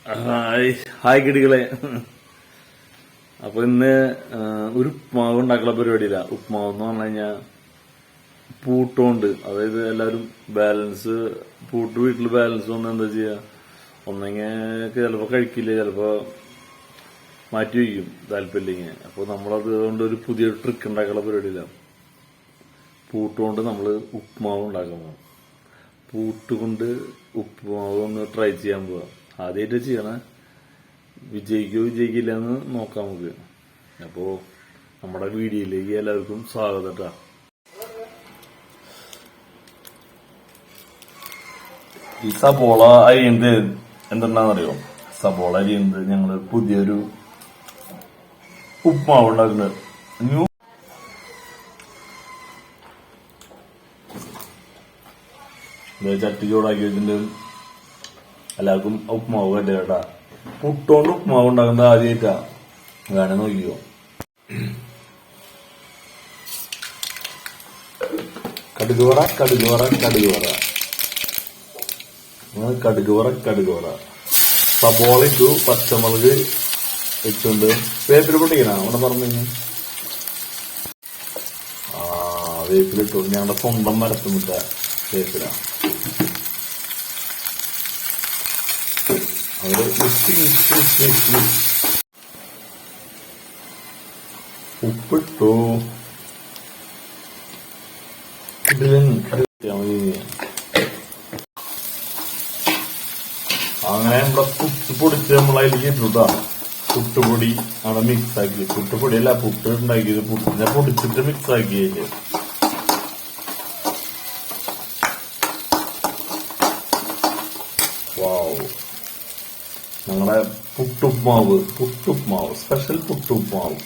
Hi കിടികളെ. അപ്പൊ ഇന്ന് ഒരു ഉപ്മാവ് ഉണ്ടാക്കുന്ന പരിപാടിയില്ല. ഉപ്മാവ് എന്ന് പറഞ്ഞു കഴിഞ്ഞാൽ പൂട്ടുണ്ട്. അതായത് എല്ലാവരും ബാലൻസ് പൂട്ട് വീട്ടിൽ ബാലൻസ് വന്ന് എന്താ ചെയ്യാ, ഒന്നെങ്കിൽ ചിലപ്പോ കഴിക്കില്ല, ചിലപ്പോ മാറ്റി വയ്ക്കും താല്പര്യമില്ലെങ്കിൽ. അപ്പൊ നമ്മളത് കൊണ്ട് ഒരു പുതിയൊരു ട്രിക്ക് ഉണ്ടാക്കാനുള്ള പരിപാടിയില്ല. പൂട്ടുകൊണ്ട് നമ്മള് ഉപ്മാവ് ഉണ്ടാക്കണം. പൂട്ടുകൊണ്ട് ഉപ്മാവ് ഒന്ന് ട്രൈ ചെയ്യാൻ പോവാ. ആദ്യമായിട്ട് ചെയ്യണ, വിജയിക്കോ വിജയിക്കില്ല എന്ന് നോക്കാം നമുക്ക്. അപ്പോ നമ്മുടെ വീഡിയോയിലേക്ക് എല്ലാവർക്കും സ്വാഗതം ട്ടാ. ഈ സബോള അരിയുന്നത് എന്തെന്നാന്നറിയോ? സബോള അരിയുന്നത് ഞങ്ങള് പുതിയൊരു ഉപ്മാവ് ഉണ്ടാക്കുന്നത്. ചട്ടി ചൂടാക്കി വെച്ചിട്ടുണ്ട്. എല്ലാവർക്കും ഉപ്മാവ് വേണ്ട കേട്ടാ. പുട്ടോണ്ട് ഉപ്മാവ് ഉണ്ടാക്കുന്നത് ആദ്യമായിട്ടാ. വേണേ നോക്കിയോ. കടുകുവറ കടുകുവറ കടുകുവറ കടുകുവറ കടുകുവറ സബോള ഇട്ടു, പച്ചമുളക് ഇട്ടുണ്ട്. വേപ്പില പൊട്ടിക്കണ അവിടെ പറഞ്ഞു. വേപ്പിലിട്ടു. ഞങ്ങളുടെ സ്വന്തം മരത്തുമിട്ട വേപ്പില. ഉപ്പിട്ടു. അങ്ങനെ നമ്മുടെ പുട്ട് പൊടിച്ച് നമ്മളതിലേക്ക് ഇട്ടുട്ടാ. പുട്ടുപൊടി അവിടെ മിക്സ് ആക്കി. പുട്ടുപൊടിയല്ല, പുട്ട് ഉണ്ടാക്കിയത്. പുട്ടിനെ പൊടിച്ചിട്ട് മിക്സ് ആക്കിയതില് വാവ്, ഞങ്ങളുടെ പുട്ടുപ്മാവ് സ്പെഷ്യൽ പുട്ടുപ്മാവ്.